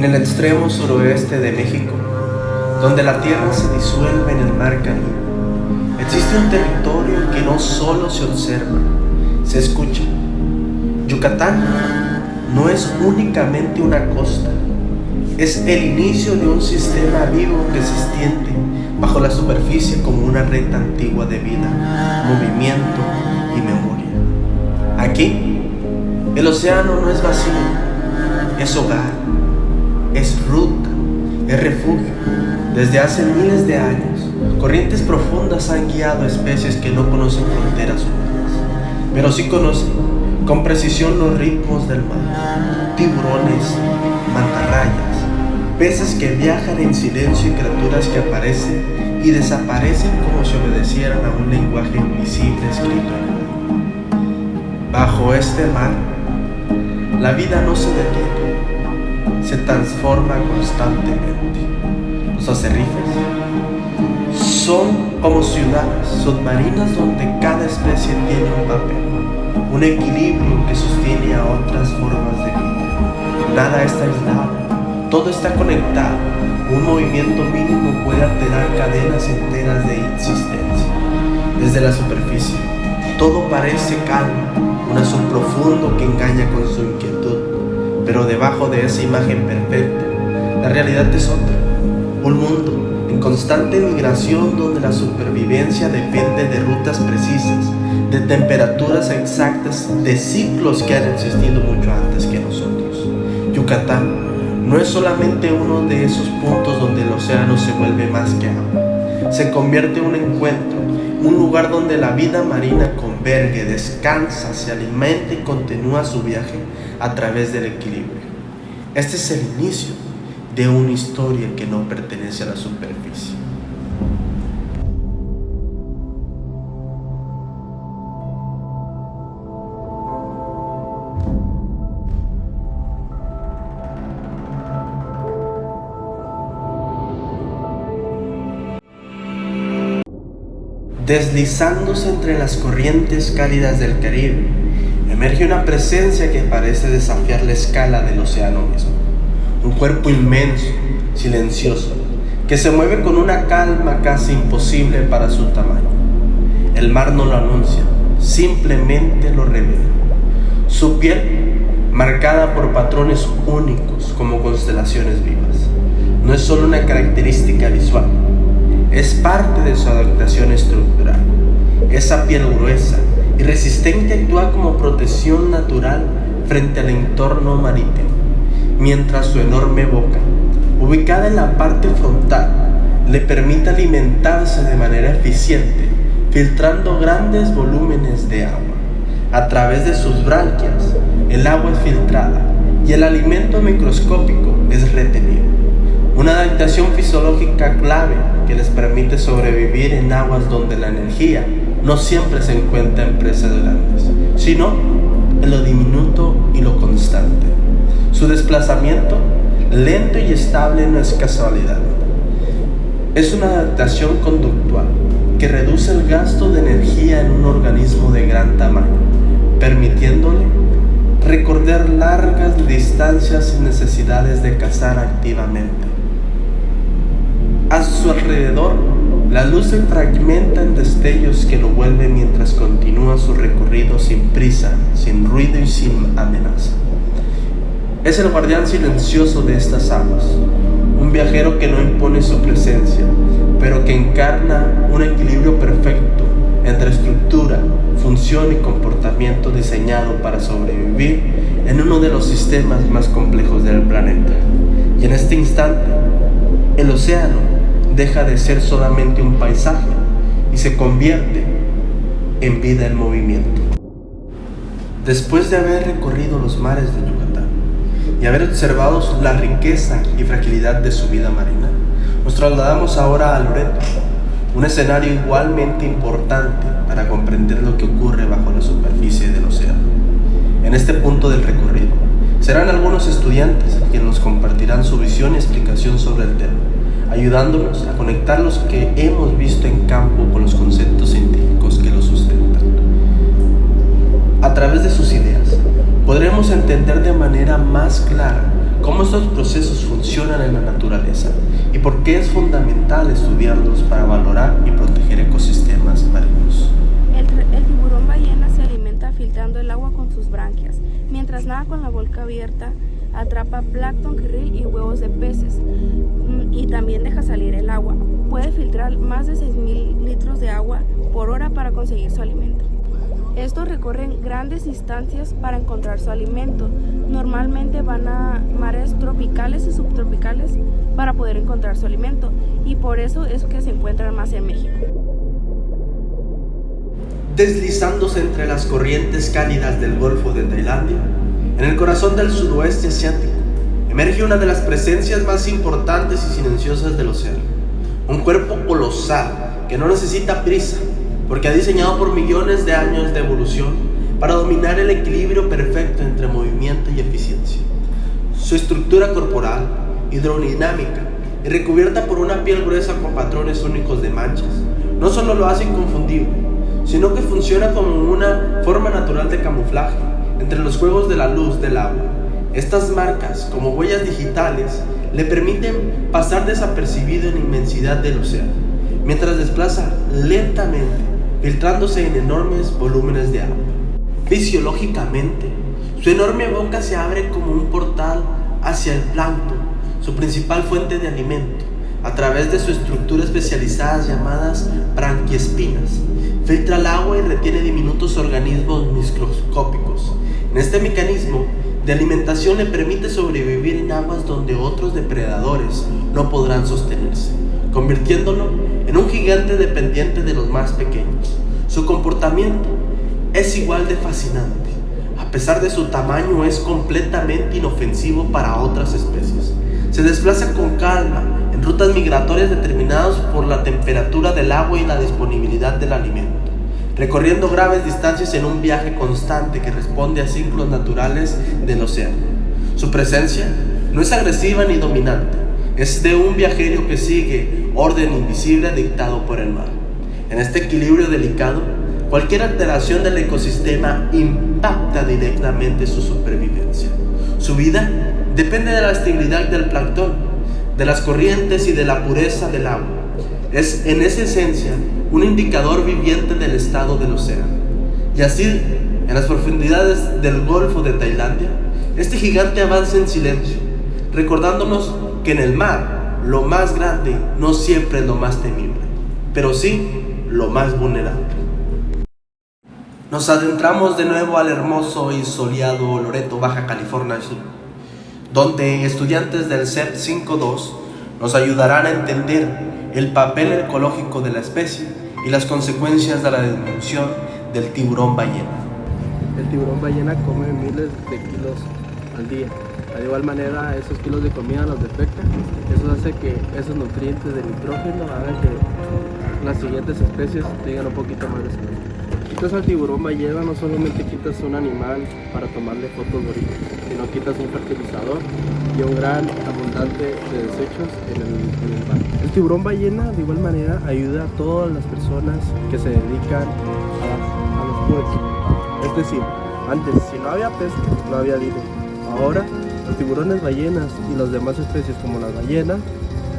En el extremo suroeste de México, donde la tierra se disuelve en el mar Caribe, existe un territorio que no solo se observa, se escucha. Yucatán no es únicamente una costa, es el inicio de un sistema vivo que se extiende bajo la superficie como una red antigua de vida, movimiento y memoria. Aquí, el océano no es vacío, es hogar, es ruta, es refugio. Desde hace miles de años, corrientes profundas han guiado a especies que no conocen fronteras humanas, pero sí conocen con precisión los ritmos del mar. Tiburones, mantarrayas, peces que viajan en silencio y criaturas que aparecen y desaparecen como si obedecieran a un lenguaje invisible escrito en el mar. Bajo este mar, la vida no se detiene, se transforma constantemente. Los arrecifes son como ciudades submarinas donde cada especie tiene un papel, un equilibrio que sostiene a otras formas de vida. Nada está aislado, todo está conectado. Un movimiento mínimo puede alterar cadenas enteras de existencia. Desde la superficie, todo parece calma, un azul profundo que engaña con su inquietud, pero debajo de esa imagen perfecta, la realidad es otra. Un mundo en constante migración donde la supervivencia depende de rutas precisas, de temperaturas exactas, de ciclos que han existido mucho antes que nosotros. Yucatán no es solamente uno de esos puntos donde el océano se vuelve más que agua. Se convierte en un encuentro, un lugar donde la vida marina converge, descansa, se alimenta y continúa su viaje a través del equilibrio. Este es el inicio de una historia que no pertenece a la superficie. Deslizándose entre las corrientes cálidas del Caribe, emerge una presencia que parece desafiar la escala del océano mismo. Un cuerpo inmenso, silencioso, que se mueve con una calma casi imposible para su tamaño. El mar no lo anuncia, simplemente lo revela. Su piel, marcada por patrones únicos como constelaciones vivas, no es solo una característica visual, es parte de su adaptación estructural. Esa piel gruesa y resistente actúa como protección natural frente al entorno marítimo, mientras su enorme boca, ubicada en la parte frontal, le permite alimentarse de manera eficiente, filtrando grandes volúmenes de agua. A través de sus branquias, el agua es filtrada y el alimento microscópico es retenido. Una adaptación fisiológica clave que les permite sobrevivir en aguas donde la energía no siempre se encuentra en presas grandes, sino en lo diminuto y lo constante. Su desplazamiento, lento y estable, no es casualidad. Es una adaptación conductual que reduce el gasto de energía en un organismo de gran tamaño, permitiéndole recorrer largas distancias sin necesidades de cazar activamente. A su alrededor, la luz se fragmenta en destellos que lo vuelven mientras continúa su recorrido sin prisa, sin ruido y sin amenaza. Es el guardián silencioso de estas aguas, un viajero que no impone su presencia, pero que encarna un equilibrio perfecto entre estructura, función y comportamiento diseñado para sobrevivir en uno de los sistemas más complejos del planeta. Y en este instante, el océano deja de ser solamente un paisaje y se convierte en vida en movimiento. Después de haber recorrido los mares de Yucatán y haber observado la riqueza y fragilidad de su vida marina, nos trasladamos ahora a Loreto, un escenario igualmente importante para comprender lo que ocurre bajo la superficie del océano. En este punto del recorrido, serán algunos estudiantes quienes nos compartirán su visión y explicación sobre el tema, ayudándonos a conectar los que hemos visto en campo con los conceptos científicos que lo sustentan. A través de sus ideas, podremos entender de manera más clara cómo cómo estos procesos funcionan en la naturaleza y por qué es fundamental estudiarlos para valorar y proteger ecosistemas marinos. El tiburón ballena se alimenta filtrando el agua con sus branquias. Mientras nada con la boca abierta, atrapa plancton, krill y huevos de peces y también deja salir el agua. Puede filtrar más de 6.000 litros de agua por hora para conseguir su alimento. Estos recorren grandes distancias para encontrar su alimento. Normalmente van a mares tropicales y subtropicales para poder encontrar su alimento, y por eso es que se encuentran más en México. Deslizándose entre las corrientes cálidas del Golfo de Tailandia, en el corazón del sudoeste asiático, emerge una de las presencias más importantes y silenciosas del océano. Un cuerpo colosal que no necesita prisa, porque ha diseñado por millones de años de evolución para dominar el equilibrio perfecto entre movimiento y eficiencia. Su estructura corporal, hidrodinámica y recubierta por una piel gruesa con patrones únicos de manchas, no solo lo hace inconfundible, sino que funciona como una forma natural de camuflaje entre los juegos de la luz del agua. Estas marcas, como huellas digitales, le permiten pasar desapercibido en la inmensidad del océano, mientras desplaza lentamente, filtrándose en enormes volúmenes de agua. Fisiológicamente, su enorme boca se abre como un portal hacia el plancton, su principal fuente de alimento, a través de su estructura especializada llamadas branquiespinas. Filtra el agua y retiene diminutos organismos microscópicos. En este mecanismo de alimentación le permite sobrevivir en aguas donde otros depredadores no podrán sostenerse, convirtiéndolo en un gigante dependiente de los más pequeños. Su comportamiento es igual de fascinante. A pesar de su tamaño, es completamente inofensivo para otras especies. Se desplaza con calma en rutas migratorias determinadas por la temperatura del agua y la disponibilidad del alimento, recorriendo graves distancias en un viaje constante que responde a ciclos naturales del océano. Su presencia no es agresiva ni dominante, es de un viajero que sigue orden invisible dictado por el mar. En este equilibrio delicado, cualquier alteración del ecosistema impacta directamente su supervivencia. Su vida depende de la estabilidad del plancton, de las corrientes y de la pureza del agua. Es en esa esencia un indicador viviente del estado del océano. Y así, en las profundidades del Golfo de Tailandia, este gigante avanza en silencio, recordándonos que en el mar lo más grande no siempre es lo más temible, pero sí lo más vulnerable. Nos adentramos de nuevo al hermoso y soleado Loreto, Baja California Sur, donde estudiantes del CEP 5.2 nos ayudarán a entender el papel ecológico de la especie y las consecuencias de la disminución del tiburón ballena. El tiburón ballena come miles de kilos al día. De igual manera, esos kilos de comida los defecta. Eso hace que esos nutrientes de nitrógeno hagan que las siguientes especies tengan un poquito más de espacio. Quitas al tiburón ballena, no solamente quitas un animal para tomarle fotos bonitas, sino quitas un fertilizador y un gran abundante de desechos en el mar. El tiburón ballena de igual manera ayuda a todas las personas que se dedican a los puertos. Es decir, antes si no había pesca, no había dinero. Ahora los tiburones ballenas y las demás especies como las ballenas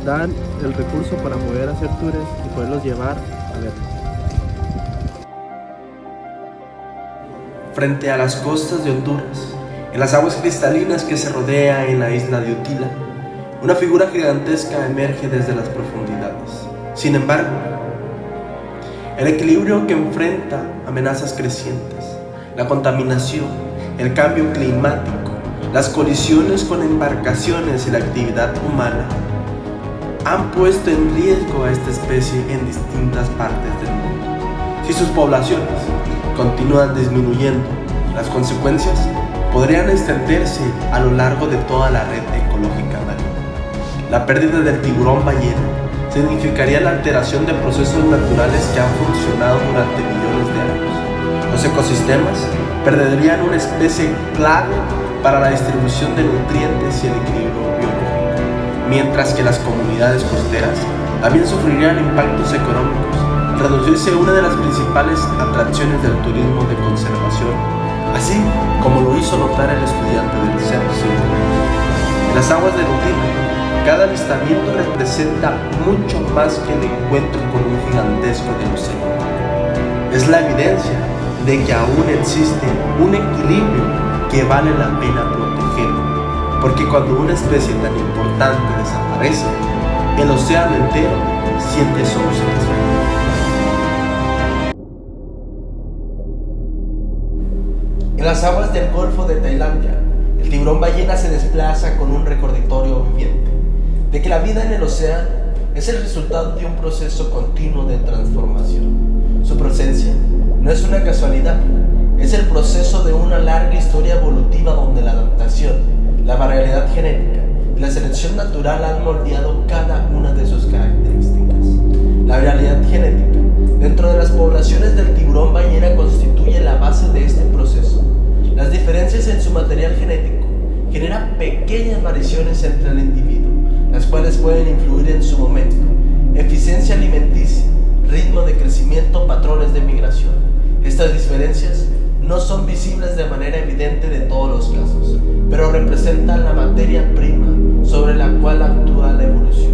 dan el recurso para poder hacer tours y poderlos llevar a verlos. Frente a las costas de Honduras, en las aguas cristalinas que se rodea en la isla de Utila, una figura gigantesca emerge desde las profundidades. Sin embargo, el equilibrio que enfrenta amenazas crecientes, la contaminación, el cambio climático, las colisiones con embarcaciones y la actividad humana han puesto en riesgo a esta especie en distintas partes del mundo. Si sus poblaciones continúan disminuyendo, las consecuencias podrían extenderse a lo largo de toda la red ecológica marina. La pérdida del tiburón ballena significaría la alteración de procesos naturales que han funcionado durante millones de años. Los ecosistemas perderían una especie clave para la distribución de nutrientes y el equilibrio biológico, mientras que las comunidades costeras también sufrirían impactos económicos, reducirse una de las principales atracciones del turismo de conservación, así como lo hizo notar el estudiante del CEP 5.2. En las aguas de Nubile, cada avistamiento representa mucho más que el encuentro con un gigantesco del océano. Es la evidencia de que aún existe un equilibrio que vale la pena proteger, porque cuando una especie tan importante desaparece, el océano entero siente su ausencia. En las aguas del Golfo de Tailandia, el tiburón ballena se desplaza con un recordatorio viviente de que la vida en el océano es el resultado de un proceso continuo de transformación. Su presencia no es una casualidad, es el proceso de una larga historia evolutiva donde la adaptación, la variabilidad genética y la selección natural han moldeado cada una de sus características. La variabilidad genética dentro de las poblaciones del tiburón ballena constituye la base de este proceso. Las diferencias en su material genético generan pequeñas variaciones entre el individuo, las cuales pueden influir en su momento, eficiencia alimenticia, ritmo de crecimiento, patrones de migración. Estas diferencias no son visibles de manera evidente de todos los casos, pero representan la materia prima sobre la cual actúa la evolución.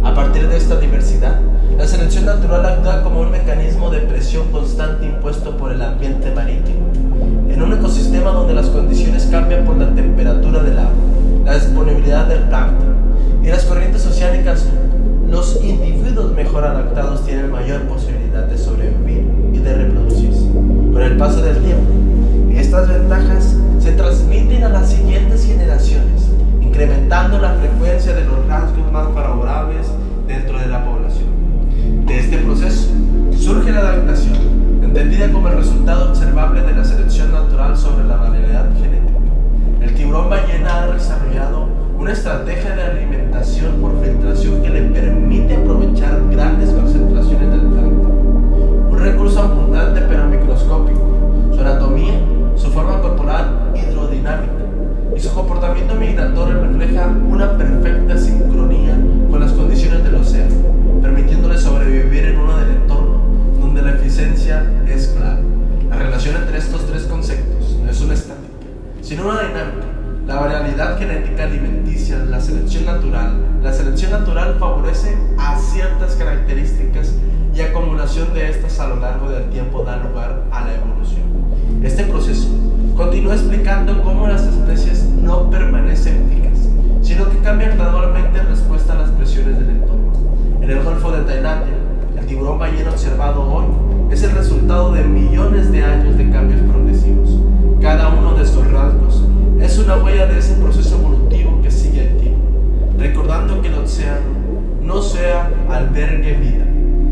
A partir de esta diversidad, la selección natural actúa como un mecanismo de presión constante impuesto por el ambiente marítimo. En un ecosistema donde las condiciones cambian por la temperatura del agua, la disponibilidad del plancton y las corrientes oceánicas, los individuos mejor adaptados tienen mayor posibilidad de sobrevivir y de reproducirse. Con el paso del tiempo, estas ventajas se transmiten a las siguientes generaciones, incrementando la frecuencia de los rasgos más favorables dentro de la población. De este proceso surge la adaptación, entendida como el resultado observable de la selección natural sobre la variabilidad genética. El tiburón ballena ha desarrollado una estrategia de alimentación por filtración que le permite aprovechar grandes concentraciones del plancton, un recurso abundante pero microscópico. Su anatomía, su forma corporal hidrodinámica y su comportamiento migratorio refleja una perfecta sincronía con las condiciones del océano, permitiéndole sobrevivir en uno del entorno donde la eficiencia es clave. La relación entre estos tres conceptos no es una estática, sino una dinámica. La variabilidad genética alimenticia, la selección natural. La selección natural favorece a ciertas características y acumulación de estas a lo largo del tiempo da lugar a la evolución. Este proceso continúa explicando cómo las especies no permanecen fijas, sino que cambian gradualmente en respuesta a las presiones del entorno. En el Golfo de Tailandia, el tiburón ballena observado hoy es el resultado de millones de años de cambios progresivos. Cada uno de estos rasgos es una huella de ese proceso evolutivo que sigue activo, recordando que el océano no sea albergue vida,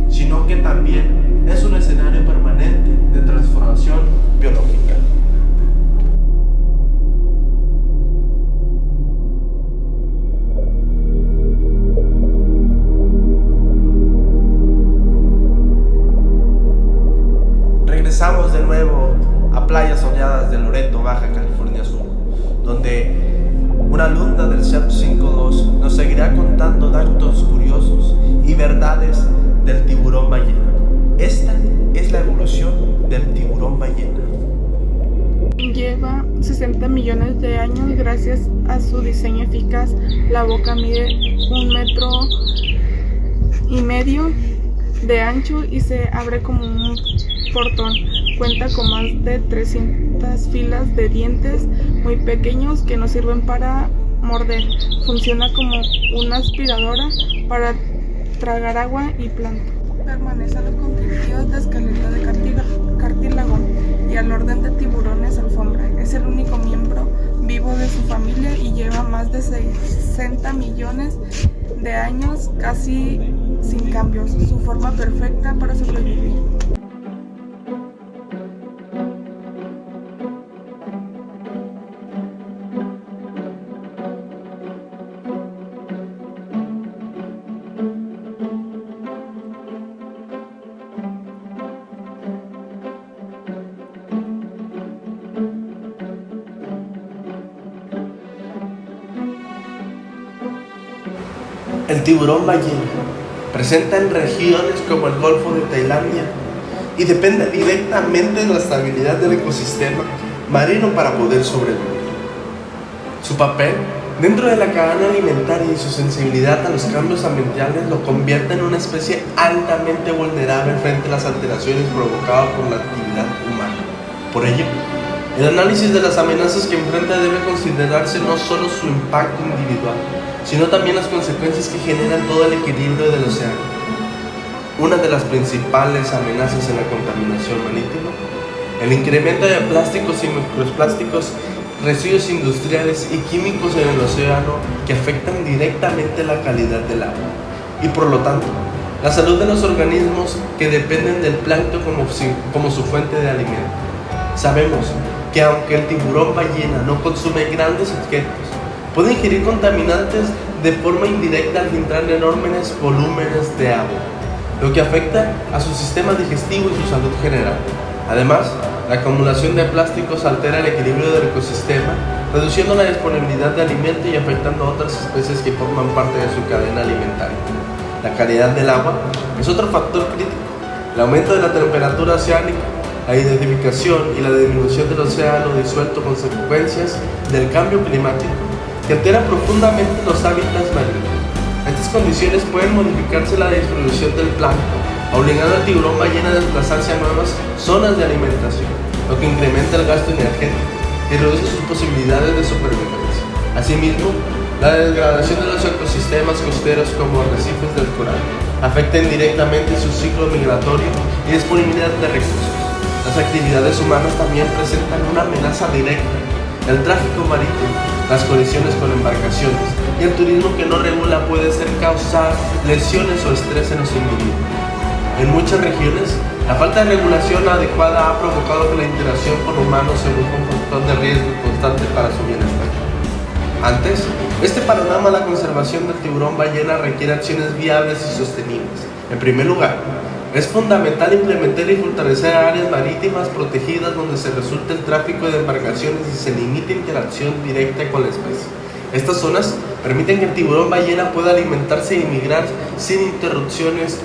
sino que también es un escenario permanente de transformación biológica. Regresamos de nuevo a playas soleadas de Loreto, Baja California Sur, donde una alumna del CEP 5.2 nos seguirá contando datos curiosos y verdades del tiburón ballena. Esta es la evolución del tiburón ballena. Lleva 60 millones de años gracias a su diseño eficaz. La boca mide 1,5 metros de ancho y se abre como un portón. Cuenta con más de 300 filas de dientes muy pequeños que nos sirven para morder. Funciona como una aspiradora para tragar agua y plancton. Permanece a los constitutivos de esqueleto de cartílago y al orden de tiburones alfombra. Es el único miembro vivo de su familia y lleva más de 60 millones de años casi sin cambios. Su forma perfecta para sobrevivir. El tiburón ballena presenta en regiones como el Golfo de Tailandia y depende directamente de la estabilidad del ecosistema marino para poder sobrevivir. Su papel Dentro de la cadena alimentaria y su sensibilidad a los cambios ambientales lo convierte en una especie altamente vulnerable frente a las alteraciones provocadas por la actividad humana. Por ello, el análisis de las amenazas que enfrenta debe considerarse no solo su impacto individual, sino también las consecuencias que generan todo el equilibrio del océano. Una de las principales amenazas en la contaminación marítima, el incremento de plásticos y microplásticos, residuos industriales y químicos en el océano que afectan directamente la calidad del agua y por lo tanto la salud de los organismos que dependen del plancton como su fuente de alimento. Sabemos que aunque el tiburón ballena no consume grandes objetos, puede ingerir contaminantes de forma indirecta al filtrar enormes volúmenes de agua, lo que afecta a su sistema digestivo y su salud general. Además, la acumulación de plásticos altera el equilibrio del ecosistema, reduciendo la disponibilidad de alimento y afectando a otras especies que forman parte de su cadena alimentaria. La calidad del agua es otro factor crítico. El aumento de la temperatura oceánica, la acidificación y la disminución del océano disuelto, consecuencias del cambio climático que altera profundamente los hábitats marinos. Estas condiciones pueden modificarse la distribución del plancton, obligando al tiburón ballena a desplazarse a nuevas zonas de alimentación, lo que incrementa el gasto energético y reduce sus posibilidades de supervivencia. Asimismo, la degradación de los ecosistemas costeros como arrecifes del coral afecta indirectamente su ciclo migratorio y disponibilidad de recursos. Las actividades humanas también presentan una amenaza directa. El tráfico marítimo, las colisiones con embarcaciones y el turismo que no regula puede causar lesiones o estrés en los individuos. En muchas regiones, la falta de regulación adecuada ha provocado que la interacción con humanos se vuelva un factor de riesgo constante para su bienestar. Antes, este panorama, la conservación del tiburón ballena requiere acciones viables y sostenibles. En primer lugar, es fundamental implementar y fortalecer áreas marítimas protegidas donde se resulte el tráfico de embarcaciones y se limite interacción directa con la especie. Estas zonas permiten que el tiburón ballena pueda alimentarse y migrar sin interrupciones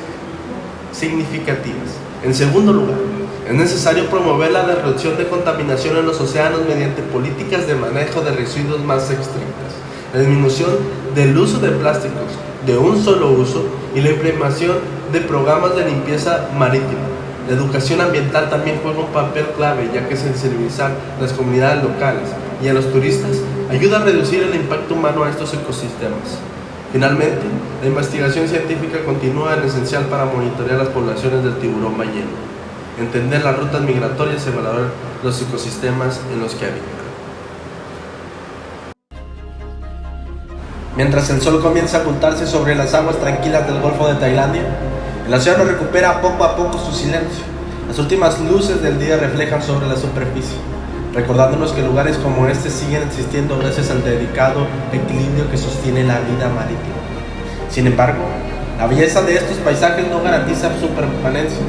significativas. En segundo lugar, es necesario promover la reducción de contaminación en los océanos mediante políticas de manejo de residuos más estrictas, la disminución del uso de plásticos de un solo uso y la implementación de programas de limpieza marítima. La educación ambiental también juega un papel clave, ya que sensibilizar a las comunidades locales y a los turistas ayuda a reducir el impacto humano a estos ecosistemas. Finalmente, la investigación científica continúa en esencial para monitorear las poblaciones del tiburón ballena, entender las rutas migratorias y evaluar los ecosistemas en los que habitan. Mientras el sol comienza a ocultarse sobre las aguas tranquilas del Golfo de Tailandia, el océano recupera poco a poco su silencio. Las últimas luces del día reflejan sobre la superficie, recordándonos que lugares como este siguen existiendo gracias al delicado equilibrio que sostiene la vida marítima. Sin embargo, la belleza de estos paisajes no garantiza su permanencia.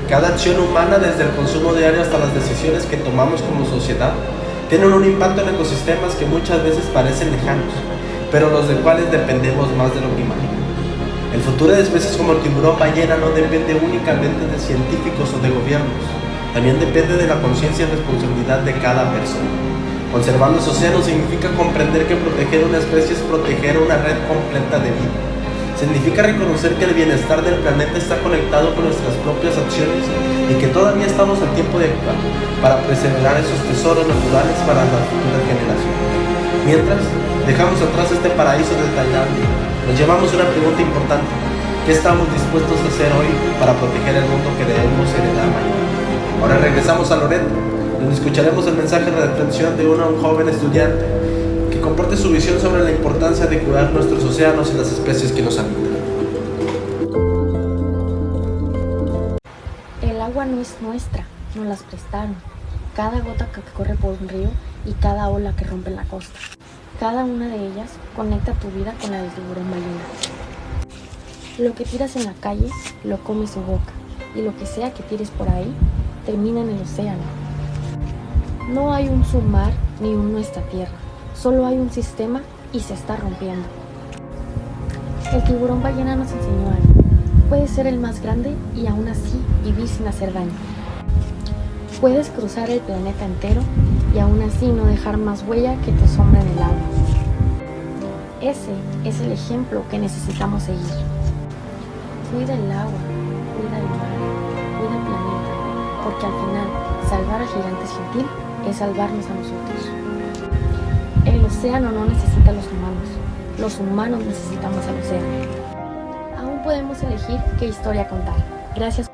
Cada acción humana, desde el consumo diario hasta las decisiones que tomamos como sociedad, tienen un impacto en ecosistemas que muchas veces parecen lejanos, pero los de cuales dependemos más de lo que imaginamos. El futuro de especies como el tiburón ballena no depende únicamente de científicos o de gobiernos, también depende de la conciencia y responsabilidad de cada persona. Conservar los océanos significa comprender que proteger una especie es proteger una red completa de vida. Significa reconocer que el bienestar del planeta está conectado con nuestras propias acciones y que todavía estamos a tiempo de actuar para preservar esos tesoros naturales para las futuras generaciones. Mientras dejamos atrás este paraíso de Tailandia, nos llevamos una pregunta importante: ¿qué estamos dispuestos a hacer hoy para proteger el mundo que debemos heredar mañana? Ahora regresamos a Loreto, donde escucharemos el mensaje de reflexión de un joven estudiante que comparte su visión sobre la importancia de cuidar nuestros océanos y las especies que nos habitan. El agua no es nuestra, nos las prestaron. Cada gota que corre por un río y cada ola que rompe la costa. Cada una de ellas conecta tu vida con la del tiburón ballena. Lo que tiras en la calle lo come su boca, y lo que sea que tires por ahí termina en el océano. No hay un su mar ni un nuestra tierra, solo hay un sistema y se está rompiendo. El tiburón ballena nos enseñó algo. Puedes ser el más grande y aún así vivir sin hacer daño. Puedes cruzar el planeta entero y aún así no dejar más huella que tu sombra en el agua. Ese es el ejemplo que necesitamos seguir. Cuida el agua, cuida el mar, cuida el planeta, porque al final salvar a Gigantes Gentil es salvarnos a nosotros. El océano no necesita a los humanos necesitamos al océano. Aún podemos elegir qué historia contar. Gracias.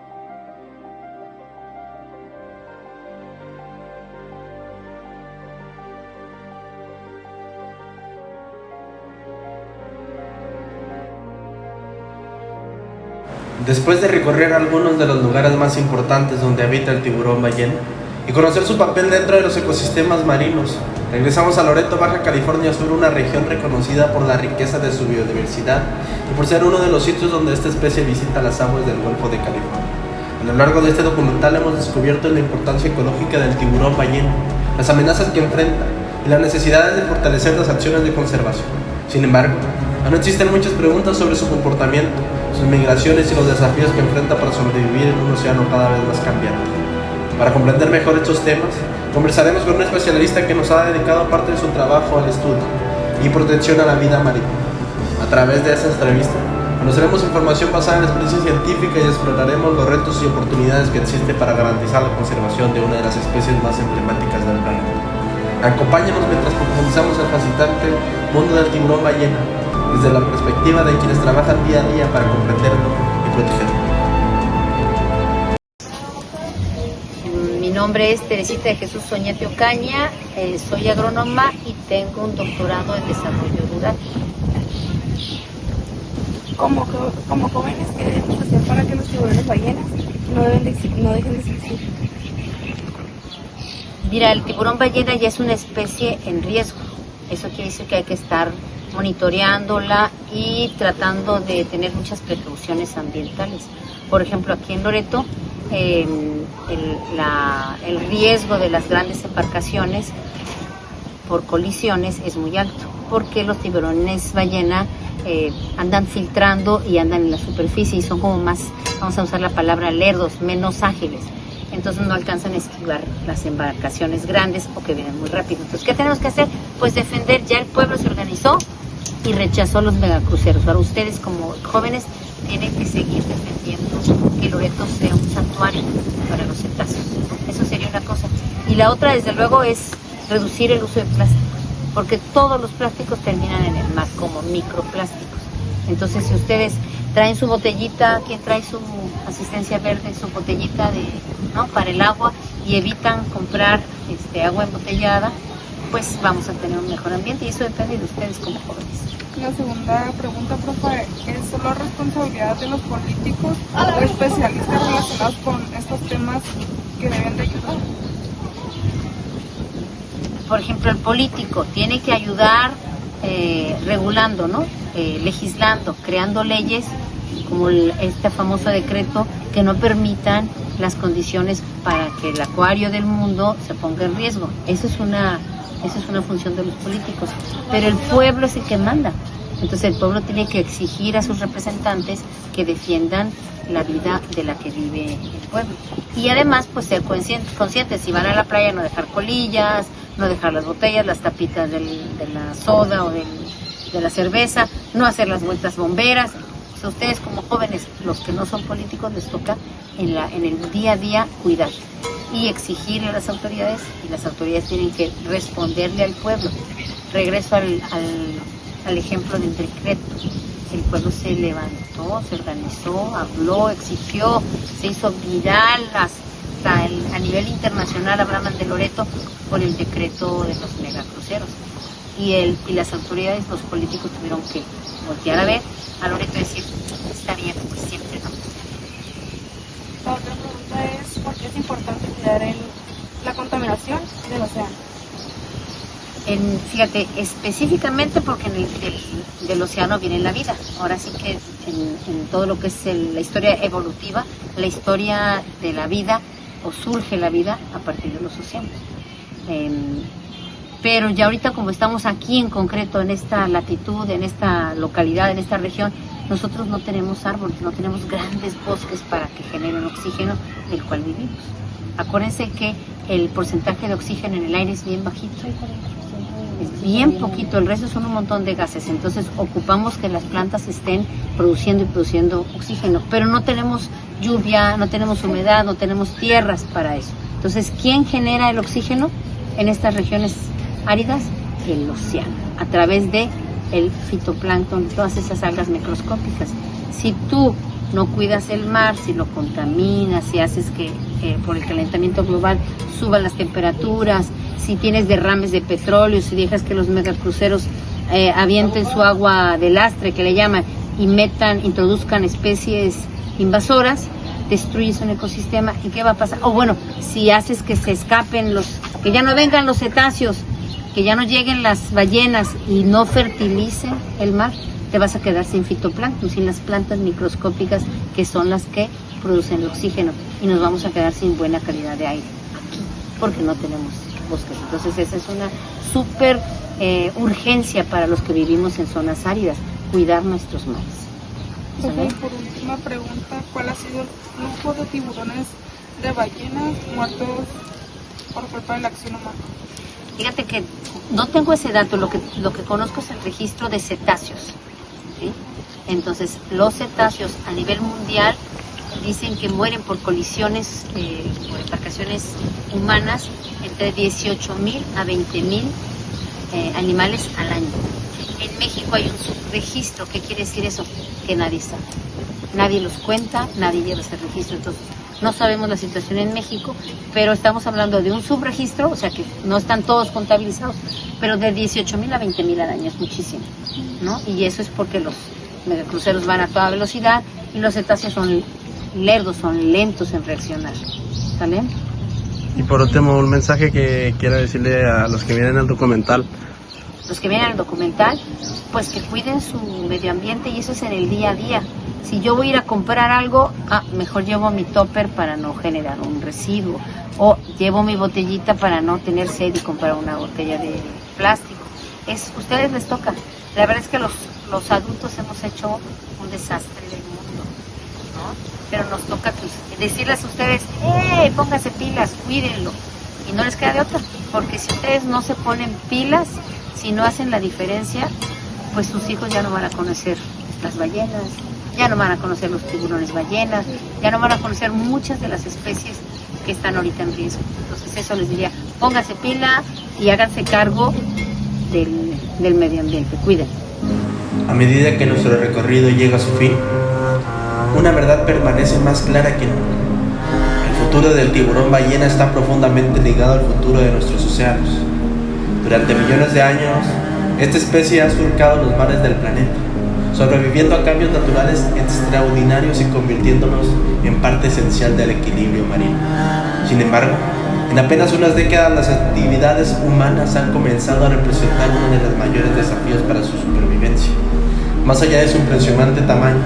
Después de recorrer algunos de los lugares más importantes donde habita el tiburón ballena y conocer su papel dentro de los ecosistemas marinos, regresamos a Loreto, Baja California Sur, una región reconocida por la riqueza de su biodiversidad y por ser uno de los sitios donde esta especie visita las aguas del Golfo de California. A lo largo de este documental hemos descubierto la importancia ecológica del tiburón ballena, las amenazas que enfrenta y las necesidades de fortalecer las acciones de conservación. Sin embargo, aún existen muchas preguntas sobre su comportamiento, sus migraciones y los desafíos que enfrenta para sobrevivir en un océano cada vez más cambiante. Para comprender mejor estos temas, conversaremos con un especialista que nos ha dedicado parte de su trabajo al estudio y protección a la vida marítima. A través de esta entrevista, conoceremos información basada en la experiencia científica y exploraremos los retos y oportunidades que existen para garantizar la conservación de una de las especies más emblemáticas del planeta. Acompáñanos mientras profundizamos el fascinante mundo del tiburón ballena, desde la perspectiva de quienes trabajan día a día para comprenderlo y protegerlo. Mi nombre es Teresita de Jesús Oñate Ocaña, soy agrónoma y tengo un doctorado en desarrollo rural. Como jóvenes, ¿qué debemos hacer para que los tiburones ballenas no dejen de existir? Mira, el tiburón ballena ya es una especie en riesgo. Eso quiere decir que hay que estar monitoreándola y tratando de tener muchas precauciones ambientales. Por ejemplo, aquí en Loreto, el riesgo de las grandes embarcaciones por colisiones es muy alto, porque los tiburones ballena andan filtrando y andan en la superficie y son como más, vamos a usar la palabra lerdos, menos ágiles. Entonces no alcanzan a esquivar las embarcaciones grandes o que vienen muy rápido. Entonces, ¿qué tenemos que hacer? Pues defender. Ya el pueblo se organizó y rechazó los megacruceros. Ahora ustedes como jóvenes tienen que seguir defendiendo que Loreto sea un santuario para los cetáceos. Eso sería una cosa. Y la otra, desde luego, es reducir el uso de plástico, porque todos los plásticos terminan en el mar como microplásticos. Entonces, si ustedes traen su botellita, quien trae su asistencia verde, su botellita para el agua y evitan comprar agua embotellada, pues vamos a tener un mejor ambiente y eso depende de ustedes como jóvenes. La segunda pregunta, profe, ¿es solo responsabilidad de los políticos o especialistas relacionados con estos temas que deben de ayudar? Por ejemplo, el político tiene que ayudar regulando, legislando, creando leyes como este famoso decreto que no permitan las condiciones para que el acuario del mundo se ponga en riesgo. Esa es una función de los políticos, pero el pueblo es el que manda. Entonces el pueblo tiene que exigir a sus representantes que defiendan la vida de la que vive el pueblo. Y además, pues ser conscientes, si van a la playa, no dejar colillas, no dejar las botellas, las tapitas de la soda o de la cerveza, no hacer las vueltas bomberas. A ustedes como jóvenes, los que no son políticos, les toca en el día a día cuidar y exigirle a las autoridades, y las autoridades tienen que responderle al pueblo. Regreso al ejemplo del decreto. El pueblo se levantó, se organizó, habló, exigió, se hizo viral hasta a nivel internacional. Hablaban de Loreto por el decreto de los megacruceros. Y las autoridades, los políticos tuvieron que voltear a ver a Loreto y decir, está bien, pues siempre no. La otra pregunta es, ¿por qué es importante cuidar la contaminación del océano? Fíjate, específicamente porque del océano viene la vida. Ahora sí que en todo lo que es la historia evolutiva, la historia de la vida, o surge la vida a partir de los océanos. Pero ya ahorita, como estamos aquí en concreto, en esta latitud, en esta localidad, en esta región, nosotros no tenemos árboles, no tenemos grandes bosques para que generen oxígeno del cual vivimos. Acuérdense que el porcentaje de oxígeno en el aire es bien bajito. es bien poquito, el resto son un montón de gases. Entonces ocupamos que las plantas estén produciendo y produciendo oxígeno, pero no tenemos lluvia, no tenemos humedad, no tenemos tierras para eso. Entonces, ¿quién genera el oxígeno en estas regiones áridas? El océano, a través de el fitoplancton, todas esas algas microscópicas. Si tú no cuidas el mar, si lo contaminas, si haces que por el calentamiento global suban las temperaturas, si tienes derrames de petróleo, si dejas que los megacruceros avienten su agua de lastre, que le llaman, y introduzcan especies invasoras, destruyes un ecosistema. ¿Y qué va a pasar? O bueno, si haces que se escapen que ya no vengan los cetáceos, que ya no lleguen las ballenas y no fertilicen el mar, te vas a quedar sin fitoplancton, sin las plantas microscópicas que son las que producen el oxígeno, y nos vamos a quedar sin buena calidad de aire aquí, porque no tenemos bosques. Entonces esa es una súper urgencia para los que vivimos en zonas áridas, cuidar nuestros mares. ¿Sale? Por última pregunta, ¿cuál ha sido el flujo de tiburones de ballenas muertos por culpa de la acción humana? Fíjate que no tengo ese dato, lo que conozco es el registro de cetáceos, ¿sí? Entonces, los cetáceos a nivel mundial dicen que mueren por colisiones, por embarcaciones humanas, entre 18,000 a 20,000 animales al año. En México hay un subregistro. ¿Qué quiere decir eso? Que nadie sabe. Nadie los cuenta, nadie lleva ese registro. Entonces, no sabemos la situación en México, pero estamos hablando de un subregistro, o sea que no están todos contabilizados, pero de 18,000 a 20,000 al año es muchísimo, ¿no? Y eso es porque los megacruceros van a toda velocidad y los cetáceos son lerdos, son lentos en reaccionar. ¿Sale? Y por último, un mensaje que quiera decirle a los que vienen al documental. Los que vienen al documental, pues que cuiden su medio ambiente, y eso es en el día a día. Si yo voy a ir a comprar algo, mejor llevo mi topper para no generar un residuo, o llevo mi botellita para no tener sed y comprar una botella de plástico. Ustedes les toca. La verdad es que los adultos hemos hecho un desastre del mundo, ¿no? Pero nos toca decirles a ustedes, pónganse pilas, cuídenlo, y no les queda de otra, porque si ustedes no se ponen pilas, si no hacen la diferencia, pues sus hijos ya no van a conocer las ballenas, ya no van a conocer los tiburones ballenas, ya no van a conocer muchas de las especies que están ahorita en riesgo. Entonces eso les diría, pónganse pila y háganse cargo del medio ambiente, cuiden. A medida que nuestro recorrido llega a su fin, una verdad permanece más clara que nunca. El futuro del tiburón ballena está profundamente ligado al futuro de nuestros océanos. Durante millones de años, esta especie ha surcado los mares del planeta, sobreviviendo a cambios naturales extraordinarios y convirtiéndonos en parte esencial del equilibrio marino. Sin embargo, en apenas unas décadas las actividades humanas han comenzado a representar uno de los mayores desafíos para su supervivencia. Más allá de su impresionante tamaño,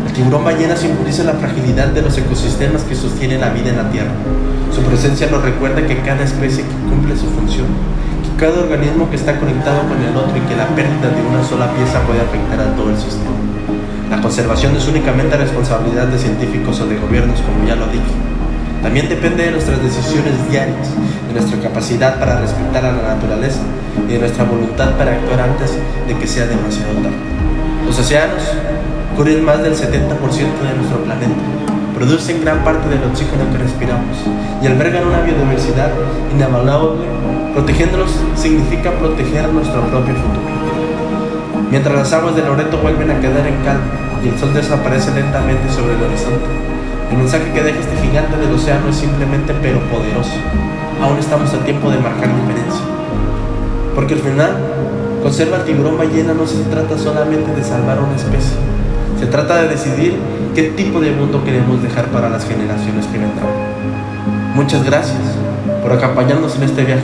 el tiburón ballena simboliza la fragilidad de los ecosistemas que sostienen la vida en la Tierra. Su presencia nos recuerda que cada especie cumple su función, que cada organismo que está conectado con el otro, y que la pérdida de una sola pieza puede afectar a todo el sistema. La conservación no es únicamente responsabilidad de científicos o de gobiernos, como ya lo dije. También depende de nuestras decisiones diarias, de nuestra capacidad para respetar a la naturaleza y de nuestra voluntad para actuar antes de que sea demasiado tarde. Los océanos cubren más del 70% de nuestro planeta, producen gran parte del oxígeno que respiramos y albergan una biodiversidad inavaluable. Protegiéndolos significa proteger nuestro propio futuro. Mientras las aguas del Loreto vuelven a quedar en calma y el sol desaparece lentamente sobre el horizonte, el mensaje que deja este gigante del océano es simplemente pero poderoso. Aún estamos a tiempo de marcar diferencia. Porque al final, conservar el tiburón ballena no se trata solamente de salvar una especie. Se trata de decidir qué tipo de mundo queremos dejar para las generaciones que vendrán. Muchas gracias por acompañarnos en este viaje.